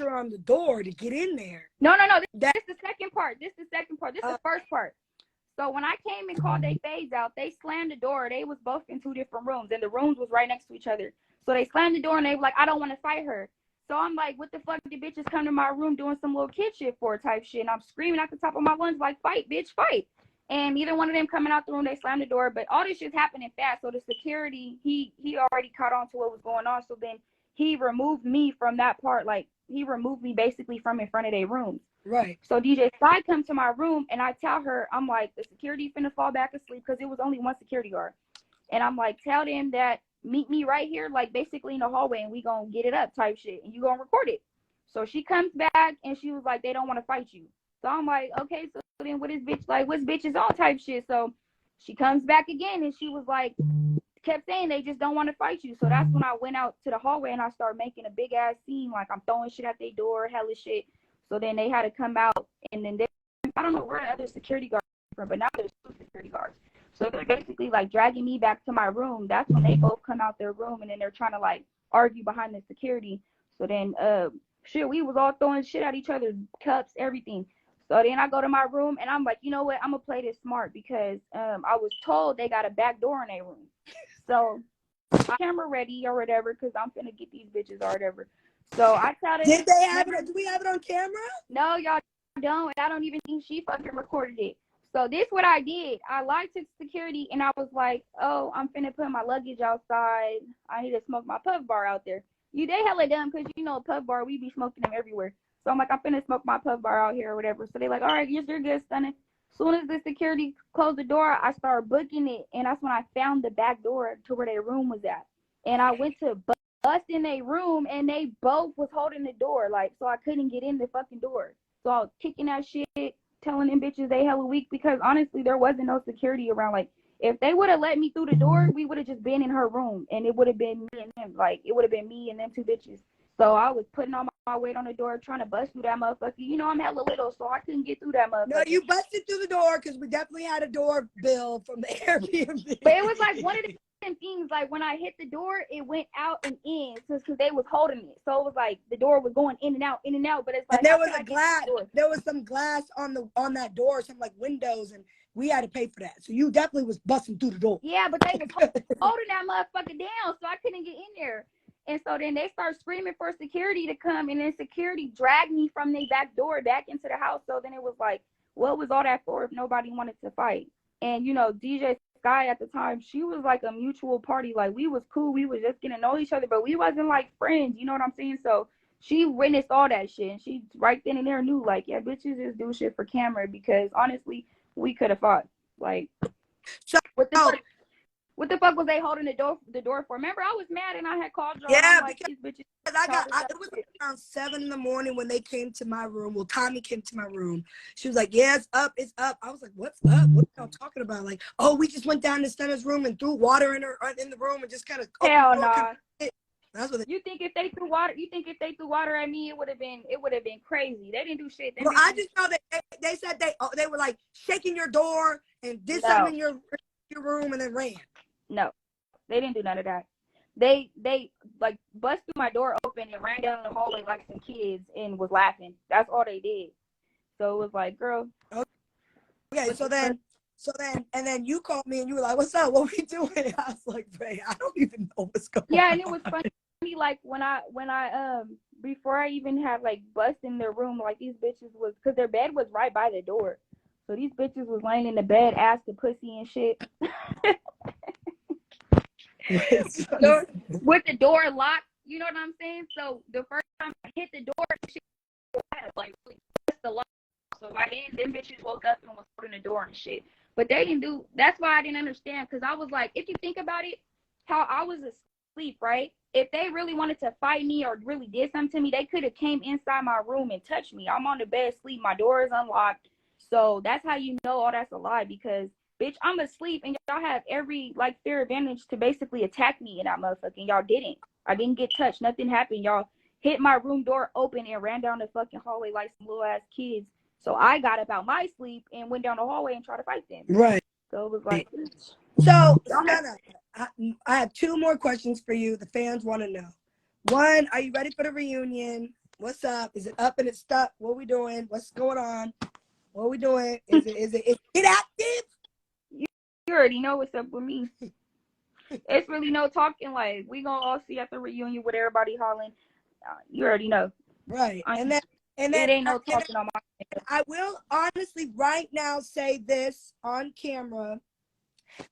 on the door to get in there. No. This is the second part. This is the first part. So when I came and called they fades out, they slammed the door. They was both in 2 different rooms, and the rooms was right next to each other. So they slammed the door, and they were like, I don't want to fight her. So I'm like, what the fuck did bitches come to my room doing some little kid shit for type shit? And I'm screaming at the top of my lungs like, fight, bitch, fight. And neither one of them coming out the room, they slammed the door. But all this shit's happening fast. So the security, he already caught on to what was going on. So then he removed me from that part. Like, he removed me basically from in front of their rooms. Right. So DJ Sky comes to my room, and I tell her, I'm like, the security finna fall back asleep because it was only one security guard. And I'm like, tell them that meet me right here, like basically in the hallway, and we gonna get it up type shit, and you gonna record it. So she comes back, and she was like, they don't want to fight you. So I'm like, okay, so then what is bitch like? What's bitches on type shit? So she comes back again, and she was like, kept saying they just don't want to fight you. So that's when I went out to the hallway, and I started making a big ass scene, like I'm throwing shit at their door, hella shit. So then they had to come out, and then I don't know where the other security guards are from, but now there's 2 security guards. So they're basically like dragging me back to my room. That's when they both come out their room, and then they're trying to like argue behind the security. So then shit, we was all throwing shit at each other, cups, everything. So then I go to my room, and I'm like, you know what, I'm gonna play this smart because I was told they got a back door in their room. So my camera ready or whatever, because I'm finna get these bitches or whatever. So I tell them, did they have it? Do we have it on camera? No, y'all don't. And I don't even think she fucking recorded it. So this what I did. I lied to security, and I was like, oh, I'm finna put my luggage outside. I need to smoke my puff bar out there. They hella dumb because, you know, puff bar, we be smoking them everywhere. So I'm like, I'm finna smoke my puff bar out here or whatever. So they like, all right, yes, you're good, Stunna. As soon as the security closed the door, I started booking it. And that's when I found the back door to where their room was at. And I went to bust in their room, and they both was holding the door, like, so I couldn't get in the fucking door. So I was kicking that shit, telling them bitches they hella weak, because honestly there wasn't no security around. Like, if they would have let me through the door, we would have just been in her room, and it would have been me and them. Like, it would have been me and them 2 bitches. So I was putting all my weight on the door, trying to bust through that motherfucker. You know, I'm hella little, so I couldn't get through that motherfucker. No, you busted through the door because we definitely had a door bill from the Airbnb. But it was like one of the things, like when I hit the door, it went out and in, because they was holding it. So it was like the door was going in and out, but it's like, and there was a glass. There was some glass on that door, some like windows, and we had to pay for that. So you definitely was busting through the door. Yeah, but they was holding that motherfucker down, so I couldn't get in there. And so then they start screaming for security to come, and then security dragged me from their back door back into the house. So then it was like, what was all that for if nobody wanted to fight? And, you know, DJ Sky at the time, she was like a mutual party. Like, we was cool. We was just getting to know each other, but we wasn't like friends. You know what I'm saying? So she witnessed all that shit, and she right then and there knew, like, yeah, bitches just do shit for camera, because honestly, we could have fought. Like, so what the fuck was they holding the door for? Remember, I was mad, and I had called y'all. Yeah, like, these bitches. It was around 7 a.m. when they came to my room. Well, Tommie came to my room. She was like, yeah, it's up. I was like, what's up? What are y'all talking about? Like, oh, we just went down to Stunna's room and threw water in the room and just kind of. Hell no. That's what you think if they threw water at me, it would have been crazy. They didn't do shit. Well, I just know that they said they were like shaking your door and did something in your room and then ran. No, they didn't do none of that. They like bust through my door open and ran down the hallway like some kids and was laughing. That's all they did. So it was like, girl. Okay, so then you called me and you were like, what's up? What we doing? I was like, Ray, I don't even know what's going on. Yeah, and it was funny. Like when I before I even had like bust in their room, like these bitches was, because their bed was right by the door. So these bitches was laying in the bed, ass to pussy and shit. So, with the door locked, you know what I'm saying? So the first time I hit the door, she had like pressed the lock. So by then, them bitches woke up and was holding the door and shit. But they didn't do. That's why I didn't understand, because I was like, if you think about it, how I was asleep, right? If they really wanted to fight me or really did something to me, they could have came inside my room and touched me. I'm on the bed asleep. My door is unlocked. So that's how you know all that's a lie, because bitch, I'm asleep and y'all have every like fair advantage to basically attack me in that motherfucking. Y'all didn't. I didn't get touched. Nothing happened. Y'all hit my room door open and ran down the fucking hallway like some little ass kids. So I got up out my sleep and went down the hallway and tried to fight them. Right. So it was like. So Stunna, I have 2 more questions for you. The fans want to know. 1, are you ready for the reunion? What's up? Is it up and it's stuck? What we doing? What's going on? What we doing? Is it active? You already know what's up with me. It's really no talking. Like, we gonna all see at the reunion with everybody hollering. You already know. Right. And then it ain't no talking on my. I will honestly right now say this on camera.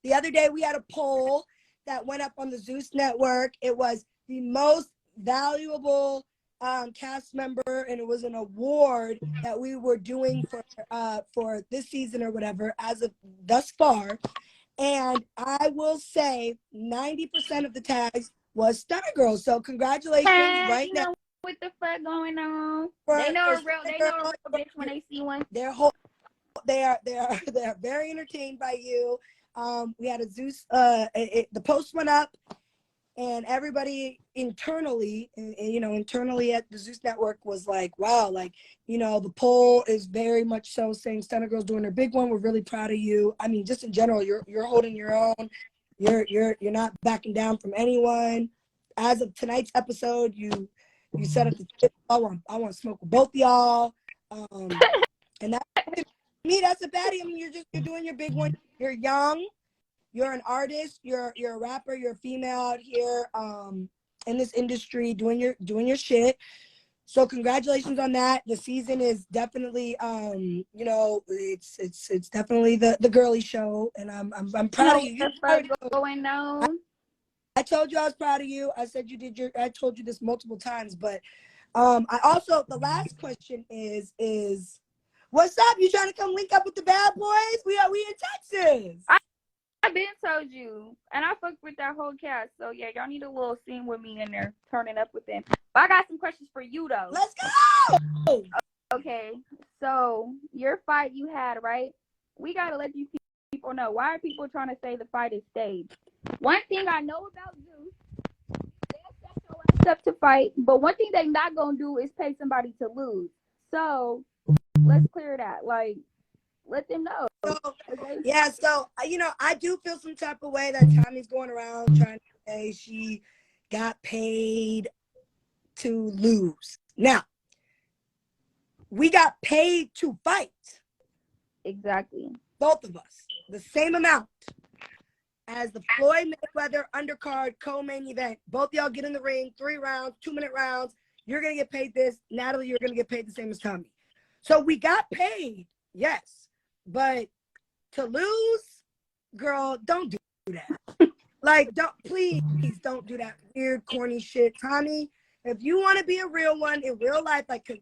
The other day we had a poll that went up on the Zeus Network. It was the most valuable cast member, and it was an award that we were doing for this season or whatever as of thus far. And I will say 90% of the tags was Stunner Girls. So congratulations right you now. know what the fuck going on? They know a real bitch when they see one. They are very entertained by you. We had a Zeus, the post went up, and everybody internally, internally at the Zeus Network was like, wow, like, the poll is very much so saying Stunner Girl's doing her big one. We're really proud of you. I mean, just in general, you're holding your own. You're not backing down from anyone. As of tonight's episode, you said at the tip, I want to smoke with both y'all. And that, to me, that's a baddie. I mean, you're doing your big one. You're young. You're an artist, you're a rapper, you're a female out here in this industry doing your shit. So congratulations on that. The season is definitely it's definitely the girly show, and I'm proud of you. Going on. I told you I was proud of you. I said I told you this multiple times, but I also, the last question is what's up? You trying to come link up with the bad boys? We in Texas. I've been told you, and I fucked with that whole cast. So yeah, y'all need a little scene with me in there, turning up with them. But I got some questions for you though. Let's go. Okay, so your fight you had, right? We gotta let these people know. Why are people trying to say the fight is staged? One thing I know about Zeus, they'll set your ass up to fight, but one thing they're not gonna do is pay somebody to lose. So let's clear that. Like, let them know. So, yeah, so I do feel some type of way that Tommie's going around trying to say she got paid to lose. Now, we got paid to fight. Exactly. Both of us. The same amount as the Floyd Mayweather undercard co-main event. Both y'all get in the ring, 3 rounds, 2-minute rounds. You're going to get paid this. Natalie, you're going to get paid the same as Tommie. So we got paid, yes. But to lose, girl, don't do that. Like, please don't do that weird, corny shit. Tommie, if you want to be a real one in real life, like, she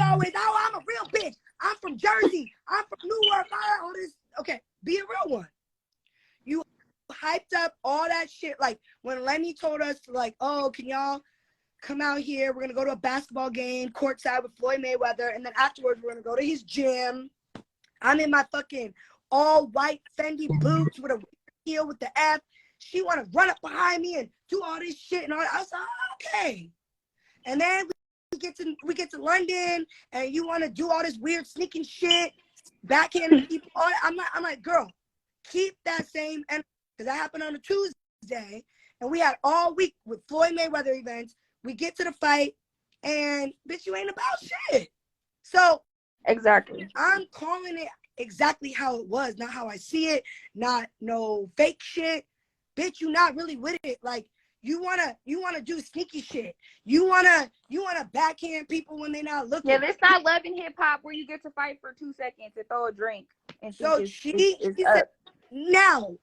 always, I'm a real bitch. I'm from Jersey. I'm from Newark. All this. Okay, be a real one. You hyped up all that shit. Like, when Lenny told us, like, oh, can y'all come out here? We're going to go to a basketball game courtside with Floyd Mayweather. And then afterwards, we're going to go to his gym. I'm in my fucking all white Fendi boots with a heel with the F. She want to run up behind me and do all this shit and all that. I was like, okay. And then we get to London, and you want to do all this weird sneaking shit, backhanding people. I'm like, girl, keep that same energy, because that happened on a Tuesday, and we had all week with Floyd Mayweather events. We get to the fight, and bitch, you ain't about shit. So. Exactly. I'm calling it exactly how it was, not how I see it, not no fake shit. Bitch, you not really with it. Like, you wanna do sneaky shit. You wanna backhand people when they not looking. Yeah, it's not Love and Hip Hop where you get to fight for 2 seconds and throw a drink. And so she said, now,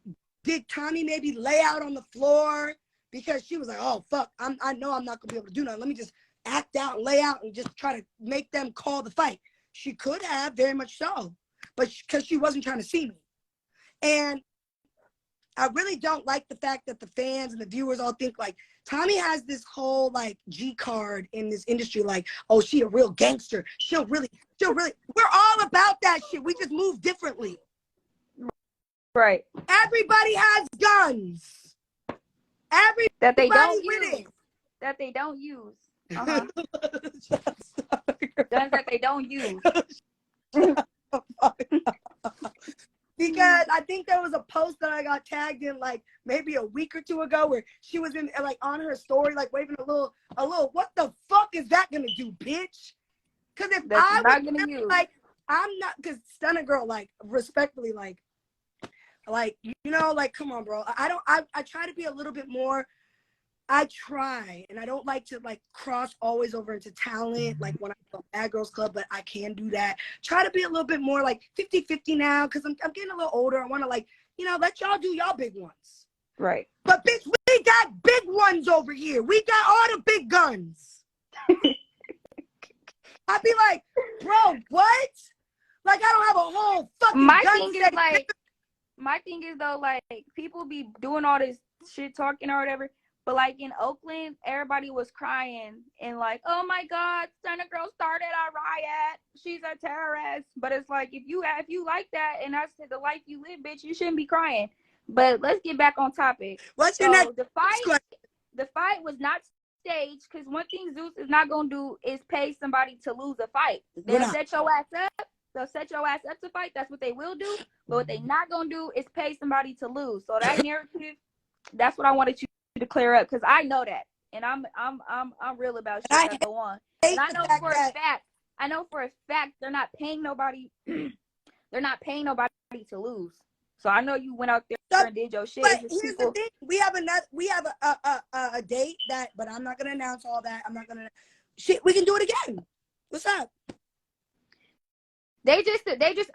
did Tommie maybe lay out on the floor because she was like, oh fuck, I know I'm not gonna be able to do nothing. Let me just act out, lay out, and just try to make them call the fight. She could have, very much so, but because she wasn't trying to see me. And I really don't like the fact that the fans and the viewers all think like Tommie has this whole like G card in this industry, like, oh, she a real gangster. She'll really, we're all about that shit. We just move differently. Right. Everybody has guns. Everybody that they don't with use. It. That they don't use. Guns that they don't use. Because I think there was a post that I got tagged in like maybe a week or two ago where she was in like on her story, like waving a little a little, what the fuck is that gonna do, bitch? Because if That's I not was gonna use. like, I'm not, because Stunna girl, like, respectfully, like, you know, like, come on, bro. I try to be a little bit more, I try, and I don't like to, like, cross always over into talent, like, when I go Bad Girls Club, but I can do that. Try to be a little bit more, like, 50-50 now, because I'm getting a little older. I want to, like, you know, let y'all do y'all big ones. Right. But, bitch, we got big ones over here. We got all the big guns. I'd be like, bro, what? Like, I don't have a whole fucking My gun thing is set. like, my thing is though, like, people be doing all this shit talking or whatever, but like in Oakland, everybody was crying and like, oh my God, Stunna girl started a riot. She's a terrorist. But it's like, if you like that and that's the life you live, bitch, you shouldn't be crying. But let's get back on topic. What's your next question? The fight was not staged, because one thing Zeus is not gonna do is pay somebody to lose a fight. They'll set your ass up. They'll set your ass up to fight. That's what they will do. But what they not gonna do is pay somebody to lose. So that narrative, that's what I wanted you to clear up, because I know that, and I'm real about shit that go on. And I know for a fact they're not paying nobody. They're not paying nobody to lose. So I know you went out there and did your shit. But here's the thing: we have a date that, but I'm not gonna announce all that. I'm not gonna. Shit, we can do it again. What's up? They just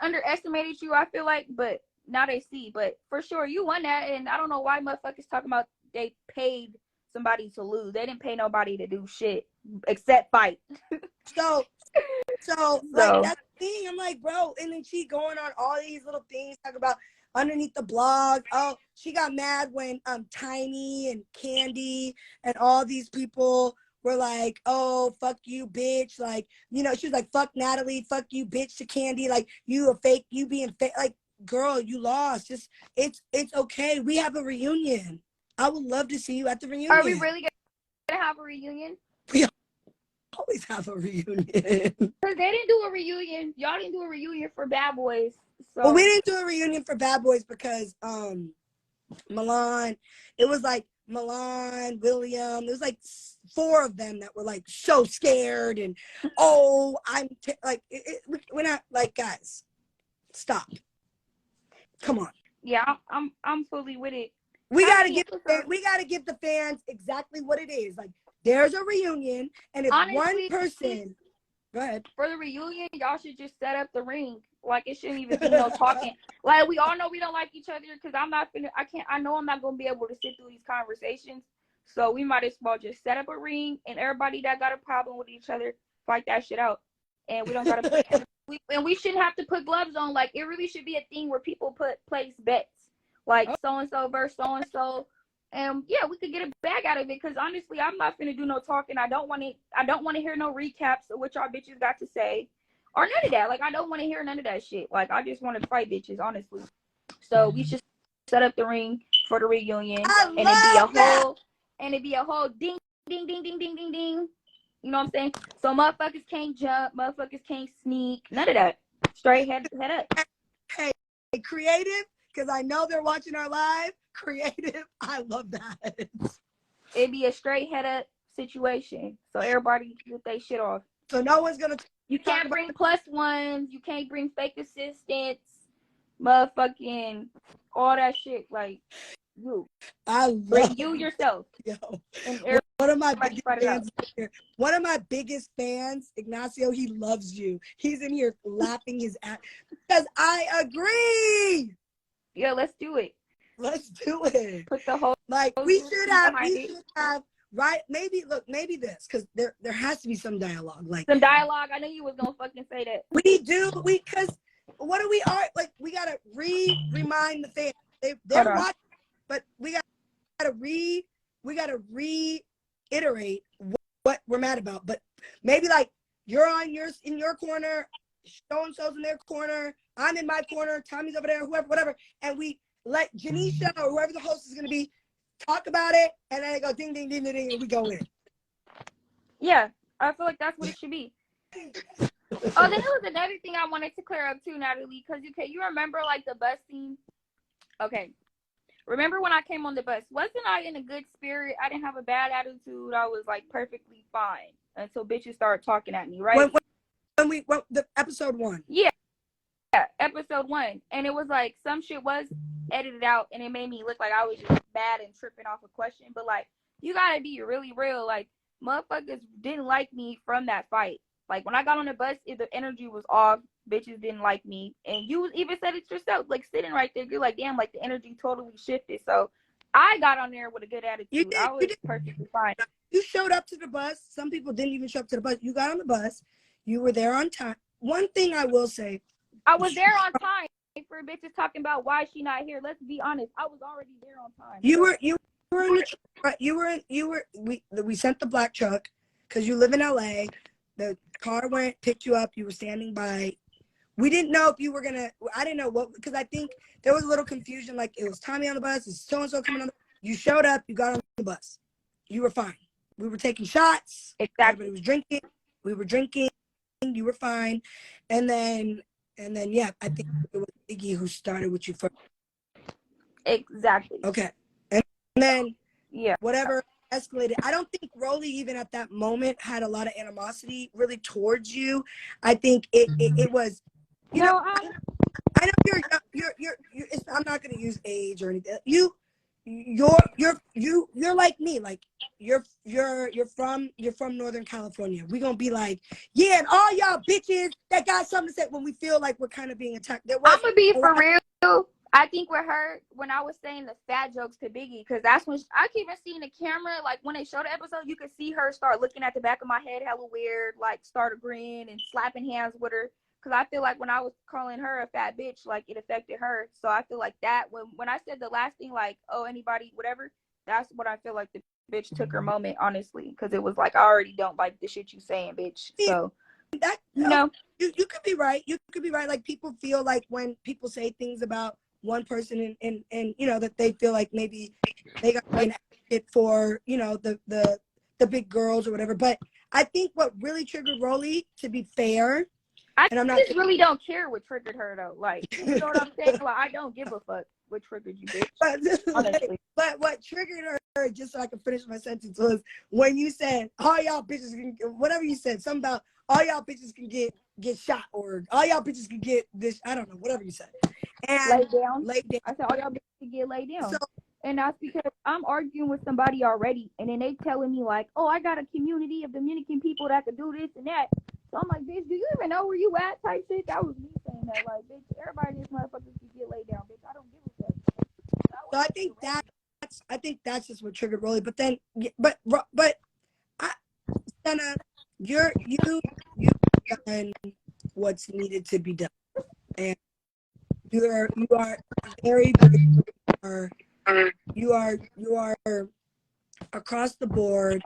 underestimated you, I feel like, but now they see. But for sure, you won that, and I don't know why motherfuckers talking about they paid somebody to lose. They didn't pay nobody to do shit except fight. So like that's the thing. I'm like, bro, and then she going on all these little things, talk about underneath the blog. Oh, she got mad when Tiny and Candy and all these people were like, oh, fuck you, bitch. Like, you know, she was like, fuck Natalie, fuck you, bitch, to Candy. Like, you a fake, you being fake. Like, girl, you lost. Just, it's okay. We have a reunion. I would love to see you at the reunion. Are we really gonna have a reunion? We always have a reunion. Because they didn't do a reunion. Y'all didn't do a reunion for Bad Boys. So. Well, we didn't do a reunion for Bad Boys because Milan, it was like Milan, William, there was like 4 of them that were like so scared and we're not like, guys, stop, come on. Yeah, I'm fully with it. We gotta give the fans exactly what it is. Like, there's a reunion, and if honestly, one person, go ahead, for the reunion, y'all should just set up the ring. Like, it shouldn't even be no talking. Like, we all know we don't like each other, because I know I'm not going to be able to sit through these conversations. So we might as well just set up a ring, and everybody that got a problem with each other, fight that shit out. And we don't got to and we shouldn't have to put gloves on. Like, it really should be a thing where people place bets. Like, so-and-so versus so-and-so. And yeah, we could get a bag out of it, because honestly, I'm not finna do no talking. I don't want to hear no recaps of what y'all bitches got to say. Or none of that. Like, I don't want to hear none of that shit. Like, I just want to fight bitches, honestly. So we should set up the ring for the reunion, and it'd be a whole ding, ding, ding, ding, ding, ding, ding. You know what I'm saying? So motherfuckers can't jump, motherfuckers can't sneak, none of that. Straight head up. Hey, creative, because I know they're watching our live. Creative, I love that. It'd be a straight head up situation, so everybody get their shit off. So no one's gonna. You can't bring +1s. You can't bring fake assistants. Motherfucking all that shit. Like, you. I love bring you yourself. Yo. And one of my biggest fans here. One of my biggest fans, Ignacio, he loves you. He's in here laughing his ass because I agree. Yeah, let's do it. Let's do it. Put the whole we should have right, maybe this, because there has to be some dialogue. Like, some dialogue. I knew you was gonna fucking say that. Because what do we are like, we gotta remind the fans. They're watching, but we gotta reiterate what we're mad about. But maybe like, you're in your corner, so and so's in their corner, I'm in my corner, Tommie's over there, whoever, whatever, and we let Janisha or whoever the host is gonna be talk about it, and then they go ding, ding, ding, ding, ding, and we go in. Yeah, I feel like that's what it should be. Oh, then there was another thing I wanted to clear up too, Natalie, because you remember like the bus scene? Okay. remember when I came on the bus? Wasn't I in a good spirit? I didn't have a bad attitude. I was like perfectly fine until bitches started talking at me, right? When the episode 1. Yeah, episode 1, and it was like some shit was edited out, and it made me look like I was just bad and tripping off a question. But like, you gotta be really real. Like, motherfuckers didn't like me from that fight. Like, when I got on the bus, the energy was off. Bitches didn't like me, and you even said it yourself. Like, sitting right there, you're like, damn, like the energy totally shifted. So I got on there with a good attitude. I was perfectly fine. You showed up to the bus. Some people didn't even show up to the bus. You got on the bus. You were there on time. One thing I will say, I was there on time. For bitches talking about why she not here, let's be honest. I was already there on time. You were in the truck. We sent the black truck because you live in LA. The car picked you up. You were standing by. We didn't know if you were gonna. I didn't know what, because I think there was a little confusion. Like, it was Tommie on the bus. Is so and so coming on? You showed up. You got on the bus. You were fine. We were taking shots. Exactly. Everybody was drinking. We were drinking. You were fine. And then yeah, I think it was Iggy who started with you first. Exactly. Okay. And then yeah, whatever escalated. I don't think Rolly even at that moment had a lot of animosity really towards you. I think it was, you know, I know you're I'm not going to use age or anything. You're like me. Like, you're from Northern California. We're gonna be like, yeah, and all y'all bitches that got something to say when we feel like we're kind of being attacked. I'm gonna be for real. I think with her, when I was saying the fat jokes to Biggie, because that's when I keep seeing the camera, like when they show the episode, you could see her start looking at the back of my head hella weird, like start agreeing and slapping hands with her. Because I feel like when I was calling her a fat bitch, like it affected her. So I feel like that when I said the last thing, like, oh, anybody, whatever, that's what I feel like the bitch took her moment, honestly. Because it was like, I already don't like the shit you saying, bitch. So, that, you know. You could be right. You could be right. Like, people feel like when people say things about one person and you know, that they feel like maybe they got to be an advocate for, you know, the big girls or whatever. But I think what really triggered Rolly, to be fair, I just really don't care what triggered her though. Like, you know what I'm saying? Like, I don't give a fuck what triggered you, bitch. Honestly. But what triggered her, just so I can finish my sentence, was when you said all y'all bitches can, whatever you said, something about all y'all bitches can get shot, or all y'all bitches can get this, I don't know, whatever you said. And lay down. I said all y'all bitches can get laid down. So, and that's because I'm arguing with somebody already, and then they telling me like, oh, I got a community of Dominican people that could do this and that. So I'm like, bitch, do you even know where you at? Type shit. That was me saying that. Like, bitch, everybody in this motherfucker can get laid down, bitch. I don't give a fuck. So I think that's just what triggered Rolly. But then, but Stunna, you've done what's needed to be done, and you are very, you are across the board.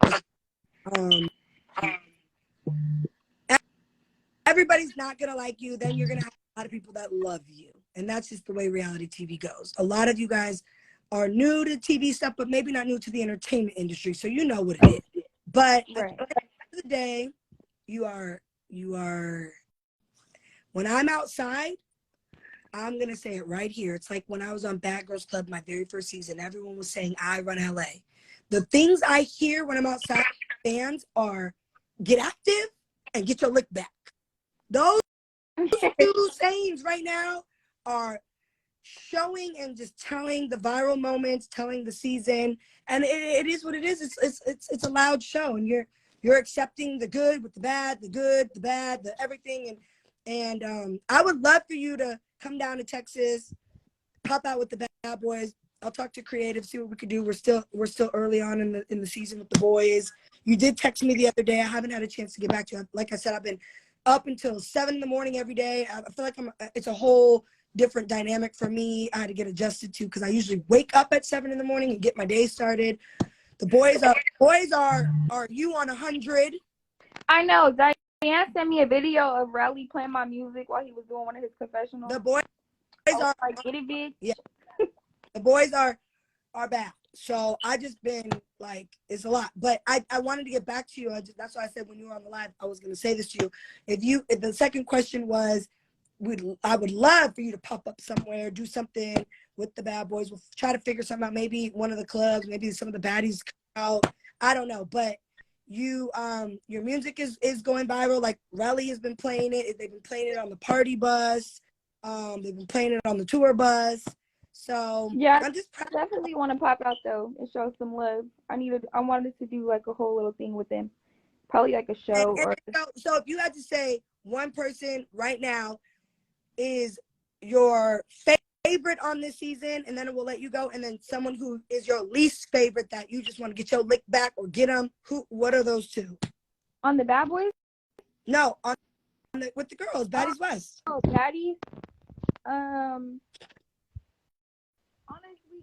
Everybody's not gonna like you. Then you're gonna have a lot of people that love you, and that's just the way reality TV goes. A lot of you guys are new to TV stuff, but maybe not new to the entertainment industry, so you know what it is. But at the end of the day, you are. When I'm outside, I'm gonna say it right here. It's like when I was on Bad Girls Club, my very first season. Everyone was saying I run LA. The things I hear when I'm outside, fans are get active and get your lick back. Those two sayings right now are showing and just telling the viral moments, telling the season, and it is what it is. It's a loud show, and you're accepting the good with the bad, the good, the bad, the everything, and I would love for you to come down to Texas, pop out with the bad boys. I'll talk to creative, see what we could do. We're still early on in the season with the boys. You did text me the other day. I haven't had a chance to get back to you. Like I said, I've been up until 7 a.m. every day. I feel like it's a whole different dynamic for me. I had to get adjusted to, because I usually wake up at 7 a.m. and get my day started. The boys are you on 100? I know. Diane sent me a video of Raleigh playing my music while he was doing one of his confessionals. The boys are like, get it, bitch. Yeah. The boys are bad. So I just been like, it's a lot. But I wanted to get back to you. That's why I said when you were on the live, I was going to say this to you. If the second question was, I would love for you to pop up somewhere, do something with the bad boys. We'll try to figure something out. Maybe one of the clubs, maybe some of the baddies come out. I don't know, but you your music is going viral. Like Relly has been playing it. They've been playing it on the party bus. They've been playing it on the tour bus. So Yeah, I'm just I definitely want to pop out though and show some love. I wanted to do like a whole little thing with them. Probably like a show or so if you had to say one person right now is your favorite on this season, and then we'll let you go, and then someone who is your least favorite that you just want to get your lick back or get them, what are those two? on the Bad Boys? No, with the girls, Baddies West. Oh, Baddies. Honestly,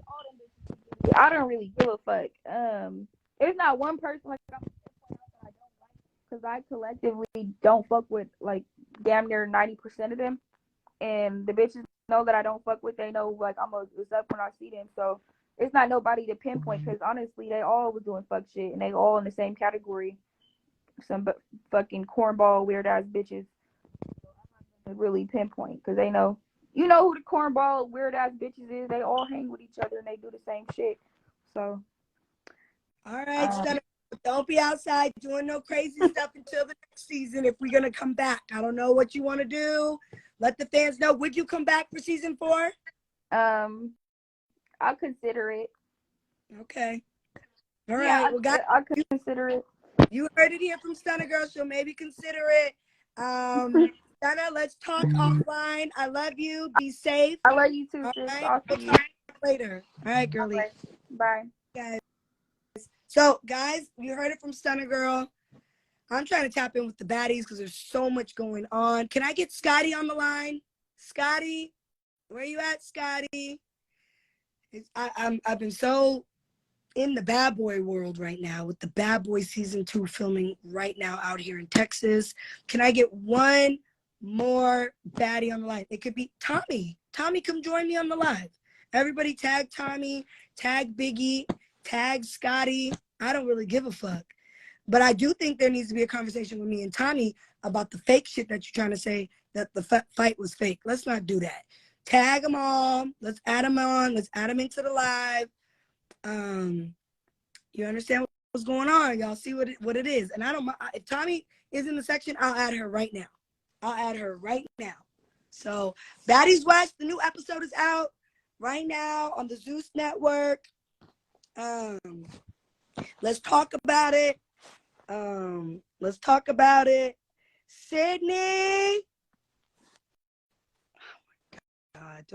all them bitches. I don't really give a fuck. There's not one person like I'm that I don't like because I collectively don't fuck with like damn near 90% of them, and the bitches know that I don't fuck with. They know like I'm gonna up when I see them. So it's not nobody to pinpoint because honestly, they all was doing fuck shit and they all in the same category. Some fucking cornball weird ass bitches. So I'm not gonna really pinpoint because they know. You know who the cornball weird ass bitches is. They all hang with each other and they do the same shit. So, All right, Stunna, don't be outside doing no crazy stuff until the next season if we're gonna come back. I don't know what you want to do. Let the fans know. Would you come back for season 4? I'll consider it. Okay. All right. Yeah, Well, guys, I'll consider it. You heard it here from Stunna Girl. She'll maybe consider it. Stunna, let's talk offline. I love you. Be safe. I love you too, All sis. right. I'll We'll see you talk later. All right, girlie. All right. Bye. Guys. So, guys, you heard it from Stunna Girl. I'm trying to tap in with the baddies because there's so much going on. Can I get Scotty on the line? Scotty, where you at, Scotty? I've been so in the bad boy world right now with the Bad Boy season 2 filming right now out here in Texas. Can I get one more baddie on the line? It could be Tommie. Tommie, come join me on the live. Everybody tag Tommie, tag Biggie, tag Scotty. I don't really give a fuck. But I do think there needs to be a conversation with me and Tommie about the fake shit that you're trying to say that the fight was fake. Let's not do that. Tag them all. Let's add them on. Let's add them into the live. You understand what's going on? Y'all see what it is. And I don't mind if Tommie is in the section, I'll add her right now. I'll add her right now. So Baddies West, the new episode is out right now on the Zeus Network. Let's talk about it. Let's talk about it. Sydney. Oh my God.